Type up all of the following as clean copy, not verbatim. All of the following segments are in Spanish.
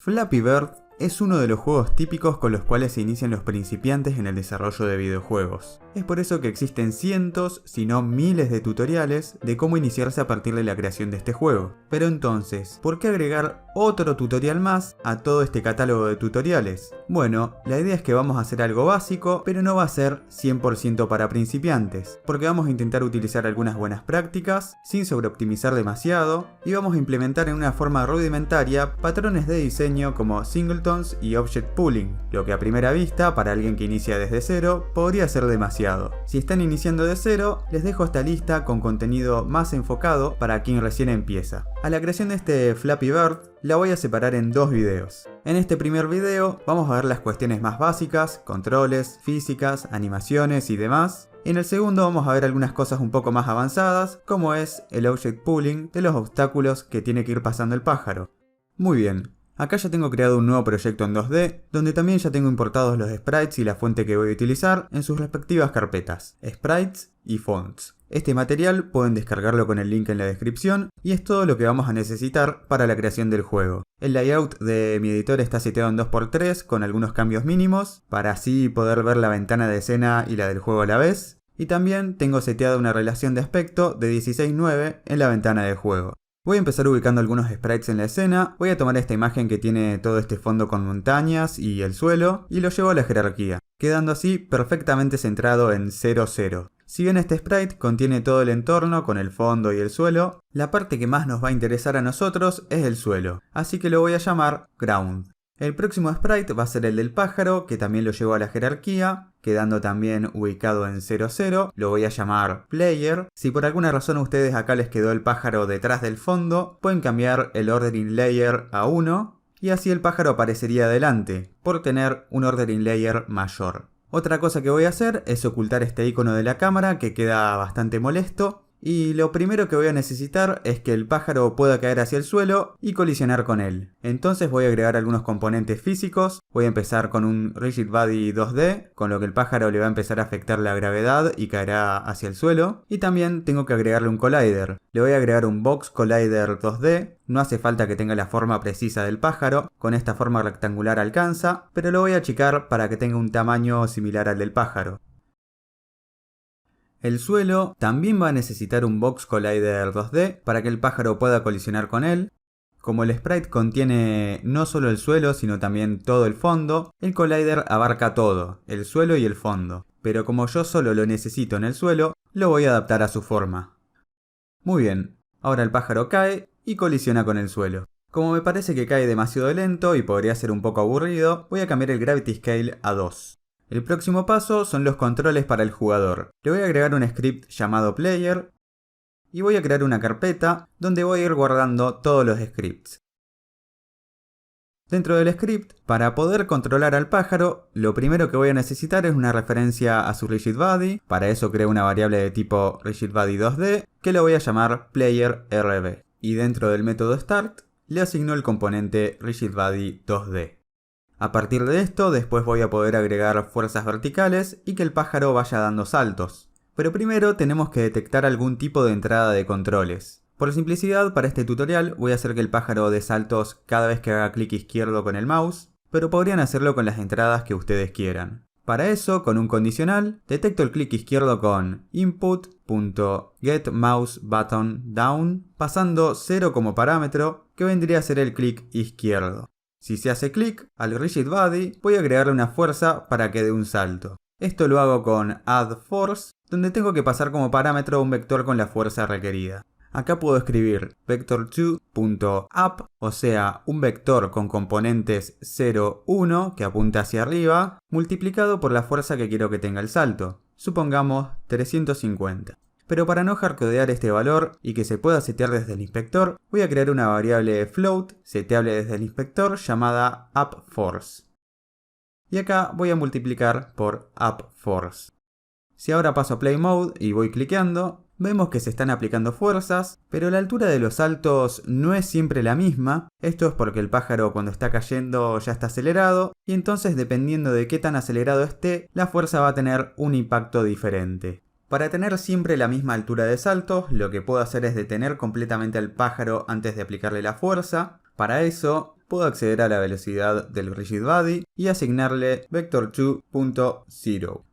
Flappy Bird es uno de los juegos típicos con los cuales se inician los principiantes en el desarrollo de videojuegos. Es por eso que existen cientos, si no miles de tutoriales de cómo iniciarse a partir de la creación de este juego. Pero entonces, ¿por qué agregar otro tutorial más a todo este catálogo de tutoriales? Bueno, la idea es que vamos a hacer algo básico, pero no va a ser 100% para principiantes, porque vamos a intentar utilizar algunas buenas prácticas, sin sobreoptimizar demasiado, y vamos a implementar en una forma rudimentaria patrones de diseño como singletons y object pooling, lo que a primera vista, para alguien que inicia desde cero, podría ser demasiado. Si están iniciando de cero, les dejo esta lista con contenido más enfocado para quien recién empieza. A la creación de este Flappy Bird la voy a separar en dos videos. En este primer video vamos a ver las cuestiones más básicas, controles, físicas, animaciones y demás. En el segundo vamos a ver algunas cosas un poco más avanzadas, como es el object pooling de los obstáculos que tiene que ir pasando el pájaro. Muy bien. Acá ya tengo creado un nuevo proyecto en 2D, donde también ya tengo importados los sprites y la fuente que voy a utilizar en sus respectivas carpetas, sprites y fonts. Este material pueden descargarlo con el link en la descripción y es todo lo que vamos a necesitar para la creación del juego. El layout de mi editor está seteado en 2×3 con algunos cambios mínimos, para así poder ver la ventana de escena y la del juego a la vez. Y también tengo seteada una relación de aspecto de 16:9 en la ventana del juego. Voy a empezar ubicando algunos sprites en la escena, voy a tomar esta imagen que tiene todo este fondo con montañas y el suelo y lo llevo a la jerarquía, quedando así perfectamente centrado en 0,0. Si bien este sprite contiene todo el entorno con el fondo y el suelo, la parte que más nos va a interesar a nosotros es el suelo, así que lo voy a llamar Ground. El próximo sprite va a ser el del pájaro, que también lo llevo a la jerarquía, quedando también ubicado en 0,0, lo voy a llamar Player. Si por alguna razón a ustedes acá les quedó el pájaro detrás del fondo, pueden cambiar el Ordering Layer a 1, y así el pájaro aparecería adelante, por tener un Ordering Layer mayor. Otra cosa que voy a hacer es ocultar este icono de la cámara, que queda bastante molesto. Y lo primero que voy a necesitar es que el pájaro pueda caer hacia el suelo y colisionar con él. Entonces voy a agregar algunos componentes físicos. Voy a empezar con un Rigid Body 2D, con lo que el pájaro le va a empezar a afectar la gravedad y caerá hacia el suelo. Y también tengo que agregarle un Collider. Le voy a agregar un Box Collider 2D. No hace falta que tenga la forma precisa del pájaro, con esta forma rectangular alcanza, pero lo voy a achicar para que tenga un tamaño similar al del pájaro. El suelo también va a necesitar un Box Collider 2D para que el pájaro pueda colisionar con él. Como el sprite contiene no solo el suelo sino también todo el fondo, el Collider abarca todo, el suelo y el fondo. Pero como yo solo lo necesito en el suelo, lo voy a adaptar a su forma. Muy bien, ahora el pájaro cae y colisiona con el suelo. Como me parece que cae demasiado lento y podría ser un poco aburrido, voy a cambiar el Gravity Scale a 2. El próximo paso son los controles para el jugador. Le voy a agregar un script llamado Player y voy a crear una carpeta donde voy a ir guardando todos los scripts. Dentro del script, para poder controlar al pájaro, lo primero que voy a necesitar es una referencia a su Rigid Body. Para eso creo una variable de tipo Rigid Body 2D que lo voy a llamar PlayerRB. Y dentro del método Start le asigno el componente Rigid Body 2D. A partir de esto, después voy a poder agregar fuerzas verticales y que el pájaro vaya dando saltos. Pero primero tenemos que detectar algún tipo de entrada de controles. Por simplicidad, para este tutorial voy a hacer que el pájaro dé saltos cada vez que haga clic izquierdo con el mouse, pero podrían hacerlo con las entradas que ustedes quieran. Para eso, con un condicional, detecto el clic izquierdo con input.getMouseButtonDown, pasando 0 como parámetro, que vendría a ser el clic izquierdo. Si se hace clic al Rigid Body, voy a agregarle una fuerza para que dé un salto. Esto lo hago con addForce, donde tengo que pasar como parámetro un vector con la fuerza requerida. Acá puedo escribir vector2.up, o sea, un vector con componentes 0, 1, que apunta hacia arriba, multiplicado por la fuerza que quiero que tenga el salto. Supongamos 350. Pero para no hardcodear este valor y que se pueda setear desde el inspector, voy a crear una variable float seteable desde el inspector llamada upForce. Y acá voy a multiplicar por upForce. Si ahora paso a Play Mode y voy cliqueando, vemos que se están aplicando fuerzas, pero la altura de los saltos no es siempre la misma. Esto es porque el pájaro cuando está cayendo ya está acelerado, y entonces dependiendo de qué tan acelerado esté, la fuerza va a tener un impacto diferente. Para tener siempre la misma altura de salto, lo que puedo hacer es detener completamente al pájaro antes de aplicarle la fuerza. Para eso, puedo acceder a la velocidad del Rigid Body y asignarle vector2.0.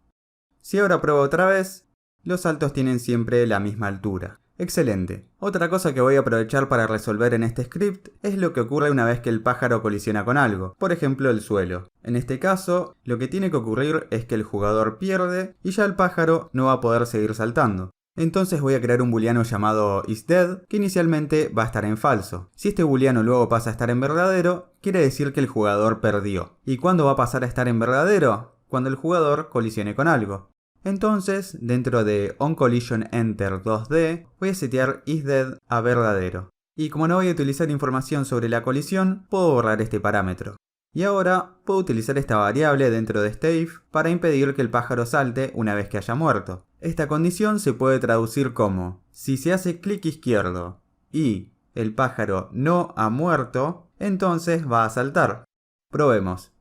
Si ahora pruebo otra vez, los saltos tienen siempre la misma altura. Excelente. Otra cosa que voy a aprovechar para resolver en este script es lo que ocurre una vez que el pájaro colisiona con algo, por ejemplo el suelo. En este caso, lo que tiene que ocurrir es que el jugador pierde y ya el pájaro no va a poder seguir saltando. Entonces voy a crear un booleano llamado isDead que inicialmente va a estar en falso. Si este booleano luego pasa a estar en verdadero, quiere decir que el jugador perdió. ¿Y cuándo va a pasar a estar en verdadero? Cuando el jugador colisione con algo. Entonces, dentro de onCollisionEnter 2D, voy a setear isDead a verdadero. Y como no voy a utilizar información sobre la colisión, puedo borrar este parámetro. Y ahora, puedo utilizar esta variable dentro de este if para impedir que el pájaro salte una vez que haya muerto. Esta condición se puede traducir como: si se hace clic izquierdo y el pájaro no ha muerto, entonces va a saltar. Probemos.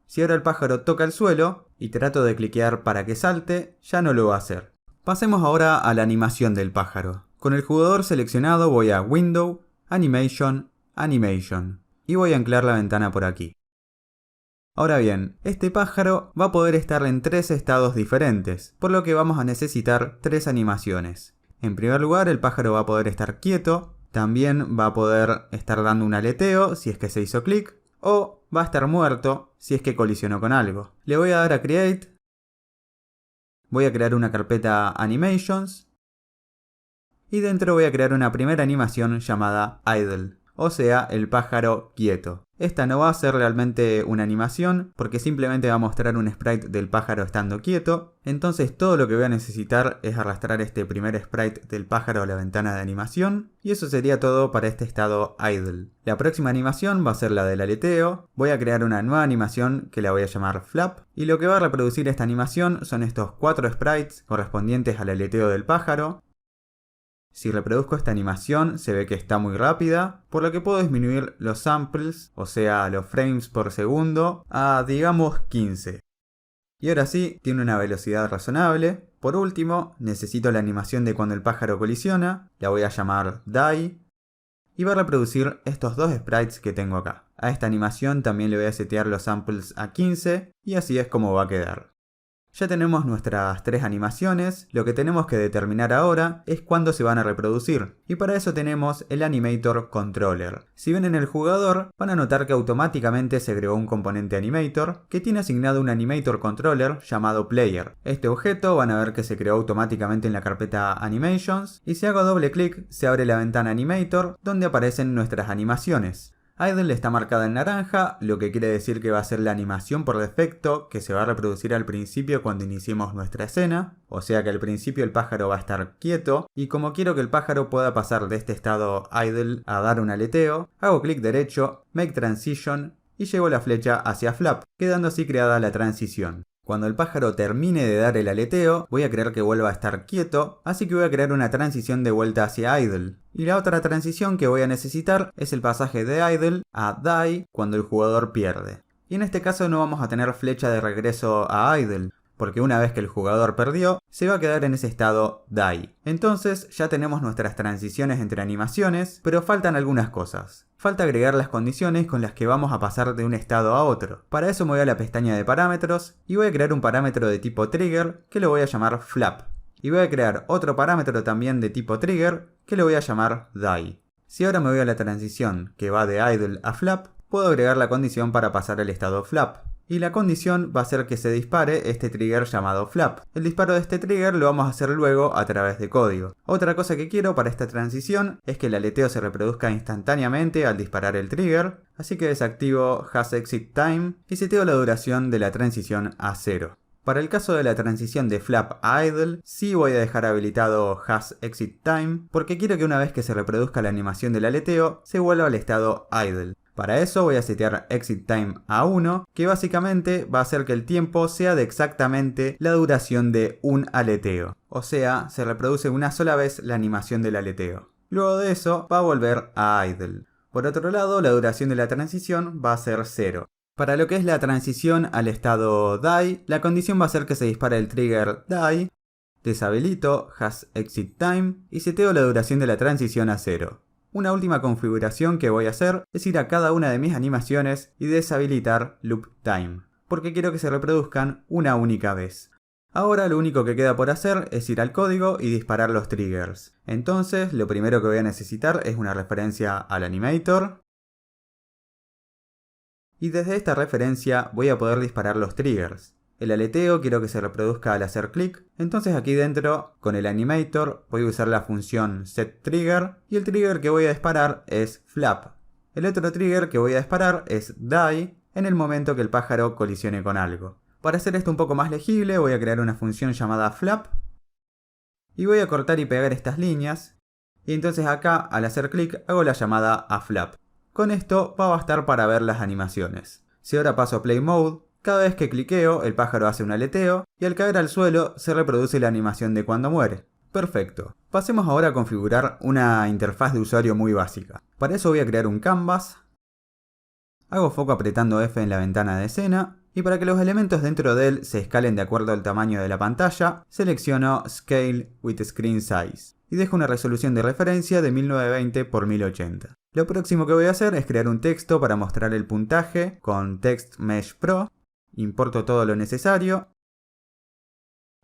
Si ahora el pájaro toca el suelo y trato de cliquear para que salte, ya no lo va a hacer. Pasemos ahora a la animación del pájaro. Con el jugador seleccionado voy a Window, Animation, Animation y voy a anclar la ventana por aquí. Ahora bien, este pájaro va a poder estar en 3 estados diferentes, por lo que vamos a necesitar 3 animaciones. En primer lugar, el pájaro va a poder estar quieto, también va a poder estar dando un aleteo si es que se hizo clic, o va a estar muerto si es que colisionó con algo. Le voy a dar a Create, voy a crear una carpeta Animations y dentro voy a crear una primera animación llamada Idle, o sea, el pájaro quieto. Esta no va a ser realmente una animación porque simplemente va a mostrar un sprite del pájaro estando quieto. Entonces todo lo que voy a necesitar es arrastrar este primer sprite del pájaro a la ventana de animación. Y eso sería todo para este estado idle. La próxima animación va a ser la del aleteo. Voy a crear una nueva animación que la voy a llamar flap. Y lo que va a reproducir esta animación son estos 4 sprites correspondientes al aleteo del pájaro. Si reproduzco esta animación se ve que está muy rápida, por lo que puedo disminuir los samples, o sea los frames por segundo, a digamos 15. Y ahora sí, tiene una velocidad razonable. Por último, necesito la animación de cuando el pájaro colisiona, la voy a llamar Die, y va a reproducir estos 2 sprites que tengo acá. A esta animación también le voy a setear los samples a 15, y así es como va a quedar. Ya tenemos nuestras 3 animaciones, lo que tenemos que determinar ahora es cuándo se van a reproducir. Y para eso tenemos el Animator Controller. Si ven en el jugador, van a notar que automáticamente se agregó un componente Animator que tiene asignado un Animator Controller llamado Player. Este objeto van a ver que se creó automáticamente en la carpeta Animations y si hago doble clic se abre la ventana Animator donde aparecen nuestras animaciones. Idle está marcada en naranja, lo que quiere decir que va a ser la animación por defecto que se va a reproducir al principio cuando iniciemos nuestra escena. O sea que al principio el pájaro va a estar quieto y como quiero que el pájaro pueda pasar de este estado idle a dar un aleteo, hago clic derecho, Make Transition y llevo la flecha hacia Flap, quedando así creada la transición. Cuando el pájaro termine de dar el aleteo, voy a creer que vuelva a estar quieto, así que voy a crear una transición de vuelta hacia idle. Y la otra transición que voy a necesitar es el pasaje de idle a die cuando el jugador pierde. Y en este caso no vamos a tener flecha de regreso a idle, porque una vez que el jugador perdió, se va a quedar en ese estado die. Entonces ya tenemos nuestras transiciones entre animaciones, pero faltan algunas cosas. Falta agregar las condiciones con las que vamos a pasar de un estado a otro. Para eso me voy a la pestaña de parámetros y voy a crear un parámetro de tipo trigger que lo voy a llamar flap. Y voy a crear otro parámetro también de tipo trigger que lo voy a llamar die. Si ahora me voy a la transición que va de idle a flap, puedo agregar la condición para pasar al estado flap. Y la condición va a ser que se dispare este trigger llamado flap. El disparo de este trigger lo vamos a hacer luego a través de código. Otra cosa que quiero para esta transición es que el aleteo se reproduzca instantáneamente al disparar el trigger, así que desactivo hasExitTime y seteo la duración de la transición a 0. Para el caso de la transición de flap a idle, sí voy a dejar habilitado hasExitTime porque quiero que una vez que se reproduzca la animación del aleteo, se vuelva al estado idle. Para eso voy a setear exit time a 1, que básicamente va a hacer que el tiempo sea de exactamente la duración de un aleteo. O sea, se reproduce una sola vez la animación del aleteo. Luego de eso va a volver a idle. Por otro lado, la duración de la transición va a ser 0. Para lo que es la transición al estado die, la condición va a ser que se dispare el trigger die, deshabilito hasExitTime y seteo la duración de la transición a 0. Una última configuración que voy a hacer es ir a cada una de mis animaciones y deshabilitar Loop Time, porque quiero que se reproduzcan una única vez. Ahora lo único que queda por hacer es ir al código y disparar los triggers. Entonces lo primero que voy a necesitar es una referencia al animator. Y desde esta referencia voy a poder disparar los triggers. El aleteo quiero que se reproduzca al hacer clic, entonces aquí dentro, con el animator, voy a usar la función setTrigger y el trigger que voy a disparar es flap. El otro trigger que voy a disparar es die en el momento que el pájaro colisione con algo. Para hacer esto un poco más legible voy a crear una función llamada flap y voy a cortar y pegar estas líneas y entonces acá al hacer clic hago la llamada a flap. Con esto va a bastar para ver las animaciones. Si ahora paso a play mode, cada vez que cliqueo el pájaro hace un aleteo y al caer al suelo se reproduce la animación de cuando muere. Perfecto. Pasemos ahora a configurar una interfaz de usuario muy básica. Para eso voy a crear un canvas. Hago foco apretando F en la ventana de escena. Y para que los elementos dentro de él se escalen de acuerdo al tamaño de la pantalla, selecciono Scale with Screen Size. Y dejo una resolución de referencia de 1920 x 1080. Lo próximo que voy a hacer es crear un texto para mostrar el puntaje con Text Mesh Pro. Importo todo lo necesario.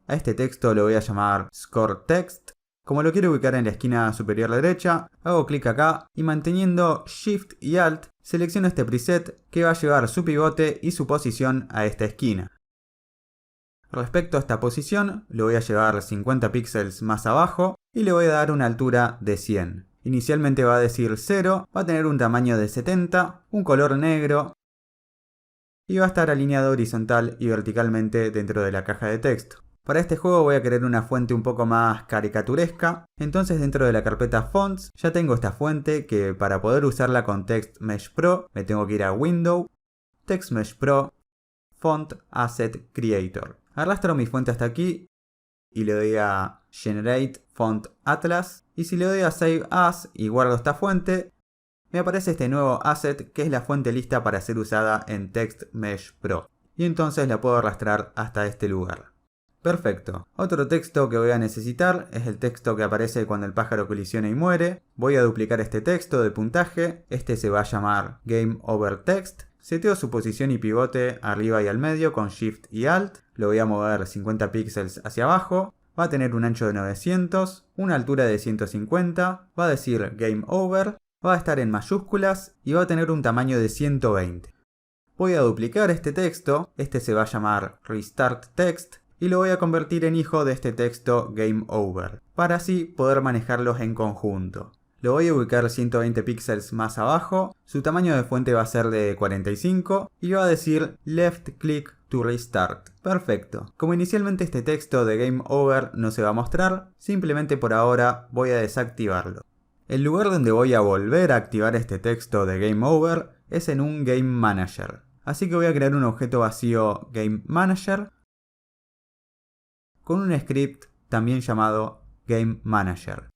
A este texto lo voy a llamar Score Text. Como lo quiero ubicar en la esquina superior derecha, hago clic acá y manteniendo Shift y Alt selecciono este preset que va a llevar su pivote y su posición a esta esquina. Respecto a esta posición, lo voy a llevar 50 píxeles más abajo y le voy a dar una altura de 100. Inicialmente va a decir 0, va a tener un tamaño de 70, un color negro y va a estar alineado horizontal y verticalmente dentro de la caja de texto. Para este juego voy a querer una fuente un poco más caricaturesca, entonces dentro de la carpeta Fonts ya tengo esta fuente que para poder usarla con Text Mesh Pro me tengo que ir a Window, Text Mesh Pro, Font Asset Creator. Arrastro mi fuente hasta aquí y le doy a Generate Font Atlas y si le doy a Save As y guardo esta fuente, me aparece este nuevo asset que es la fuente lista para ser usada en Text Mesh Pro y entonces la puedo arrastrar hasta este lugar. Perfecto. Otro texto que voy a necesitar es el texto que aparece cuando el pájaro colisiona y muere. Voy a duplicar este texto de puntaje. Este se va a llamar Game Over Text. Seteo su posición y pivote arriba y al medio con Shift y Alt. Lo voy a mover 50 píxeles hacia abajo. Va a tener un ancho de 900, una altura de 150. Va a decir Game Over. Va a estar en mayúsculas y va a tener un tamaño de 120. Voy a duplicar este texto. Este se va a llamar Restart Text. Y lo voy a convertir en hijo de este texto Game Over, para así poder manejarlos en conjunto. Lo voy a ubicar 120 píxeles más abajo, su tamaño de fuente va a ser de 45 y va a decir Left Click to Restart. Perfecto. Como inicialmente este texto de Game Over no se va a mostrar, simplemente por ahora voy a desactivarlo. El lugar donde voy a volver a activar este texto de Game Over es en un Game Manager. Así que voy a crear un objeto vacío Game Manager con un script también llamado Game Manager.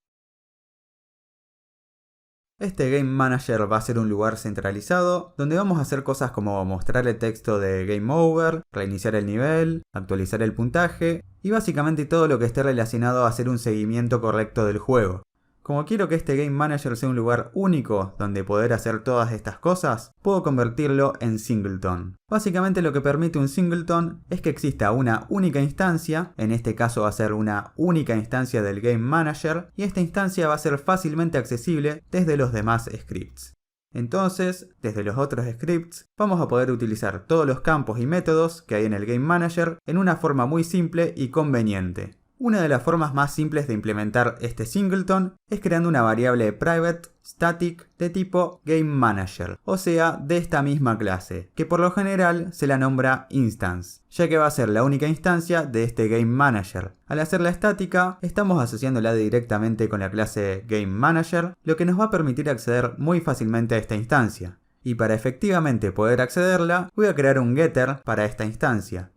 Este Game Manager va a ser un lugar centralizado donde vamos a hacer cosas como mostrar el texto de Game Over, reiniciar el nivel, actualizar el puntaje y básicamente todo lo que esté relacionado a hacer un seguimiento correcto del juego. Como quiero que este Game Manager sea un lugar único donde poder hacer todas estas cosas, puedo convertirlo en singleton. Básicamente lo que permite un singleton es que exista una única instancia, en este caso va a ser una única instancia del Game Manager, y esta instancia va a ser fácilmente accesible desde los demás scripts. Entonces, desde los otros scripts, vamos a poder utilizar todos los campos y métodos que hay en el Game Manager en una forma muy simple y conveniente. Una de las formas más simples de implementar este singleton es creando una variable private static de tipo GameManager, o sea, de esta misma clase, que por lo general se la nombra instance, ya que va a ser la única instancia de este GameManager. Al hacerla estática, estamos asociándola directamente con la clase GameManager, lo que nos va a permitir acceder muy fácilmente a esta instancia. Y para efectivamente poder accederla, voy a crear un getter para esta instancia.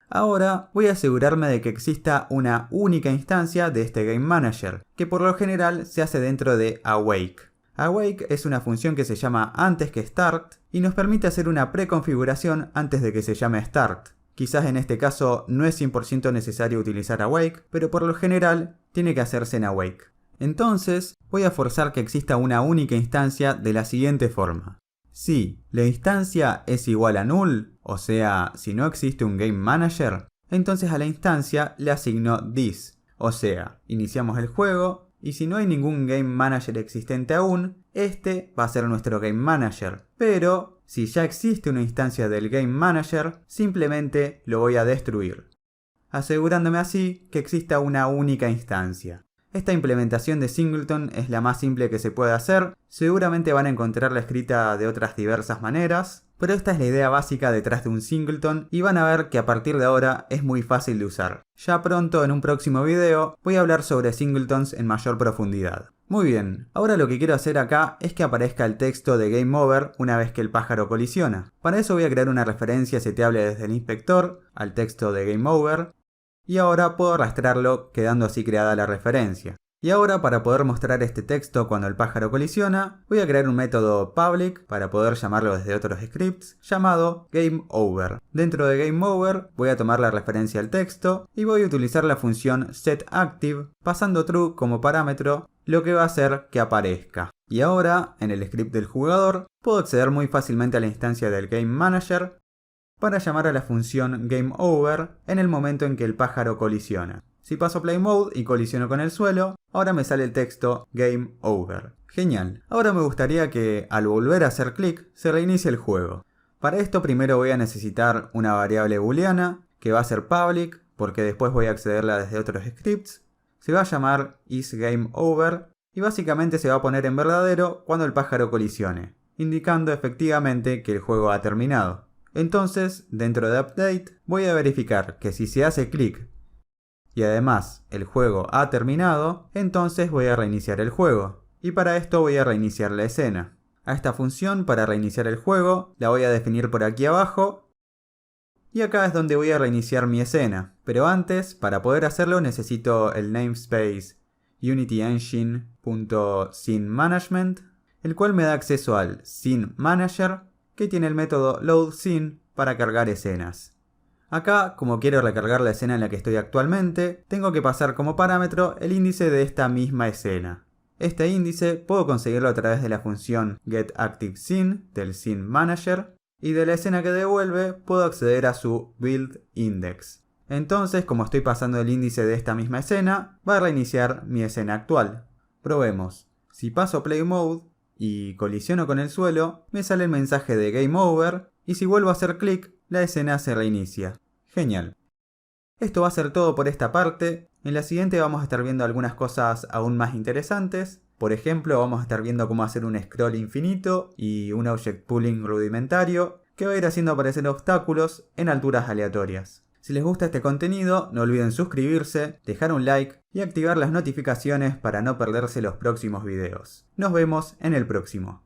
Ahora voy a asegurarme de que exista una única instancia de este Game Manager, que por lo general se hace dentro de awake. Awake es una función que se llama antes que start y nos permite hacer una preconfiguración antes de que se llame start. Quizás en este caso no es 100% necesario utilizar awake, pero por lo general tiene que hacerse en awake. Entonces, voy a forzar que exista una única instancia de la siguiente forma. Si la instancia es igual a null, o sea, si no existe un Game Manager, entonces a la instancia le asigno this, o sea, iniciamos el juego y si no hay ningún Game Manager existente aún, este va a ser nuestro Game Manager. Pero si ya existe una instancia del Game Manager, simplemente lo voy a destruir, asegurándome así que exista una única instancia. Esta implementación de Singleton es la más simple que se puede hacer, seguramente van a encontrarla escrita de otras diversas maneras, pero esta es la idea básica detrás de un Singleton y van a ver que a partir de ahora es muy fácil de usar. Ya pronto en un próximo video voy a hablar sobre Singletons en mayor profundidad. Muy bien, ahora lo que quiero hacer acá es que aparezca el texto de Game Over una vez que el pájaro colisiona. Para eso voy a crear una referencia seteable desde el inspector al texto de Game Over. Y ahora puedo arrastrarlo quedando así creada la referencia. Y ahora para poder mostrar este texto cuando el pájaro colisiona, voy a crear un método public para poder llamarlo desde otros scripts llamado GameOver. Dentro de GameOver voy a tomar la referencia al texto y voy a utilizar la función setActive pasando true como parámetro, lo que va a hacer que aparezca. Y ahora en el script del jugador puedo acceder muy fácilmente a la instancia del Game Manager para llamar a la función GameOver en el momento en que el pájaro colisiona. Si paso Play Mode y colisiono con el suelo, ahora me sale el texto Game Over. Genial. Ahora me gustaría que al volver a hacer clic se reinicie el juego. Para esto primero voy a necesitar una variable booleana que va a ser public porque después voy a accederla desde otros scripts. Se va a llamar isGameOver y básicamente se va a poner en verdadero cuando el pájaro colisione, indicando efectivamente que el juego ha terminado. Entonces, dentro de Update, voy a verificar que si se hace clic y además el juego ha terminado, entonces voy a reiniciar el juego. Y para esto voy a reiniciar la escena. A esta función para reiniciar el juego la voy a definir por aquí abajo. Y acá es donde voy a reiniciar mi escena. Pero antes, para poder hacerlo necesito el namespace unityengine.sceneManagement, el cual me da acceso al Scene Manager, que tiene el método loadScene para cargar escenas. Acá, como quiero recargar la escena en la que estoy actualmente, tengo que pasar como parámetro el índice de esta misma escena. Este índice puedo conseguirlo a través de la función getActiveScene del Scene Manager, y de la escena que devuelve puedo acceder a su buildIndex. Entonces, como estoy pasando el índice de esta misma escena, va a reiniciar mi escena actual. Probemos. Si paso Play Mode y colisiono con el suelo, me sale el mensaje de Game Over y si vuelvo a hacer clic, la escena se reinicia. Genial. Esto va a ser todo por esta parte. En la siguiente vamos a estar viendo algunas cosas aún más interesantes. Por ejemplo, vamos a estar viendo cómo hacer un scroll infinito y un object pooling rudimentario que va a ir haciendo aparecer obstáculos en alturas aleatorias. Si les gusta este contenido, no olviden suscribirse, dejar un like y activar las notificaciones para no perderse los próximos videos. Nos vemos en el próximo.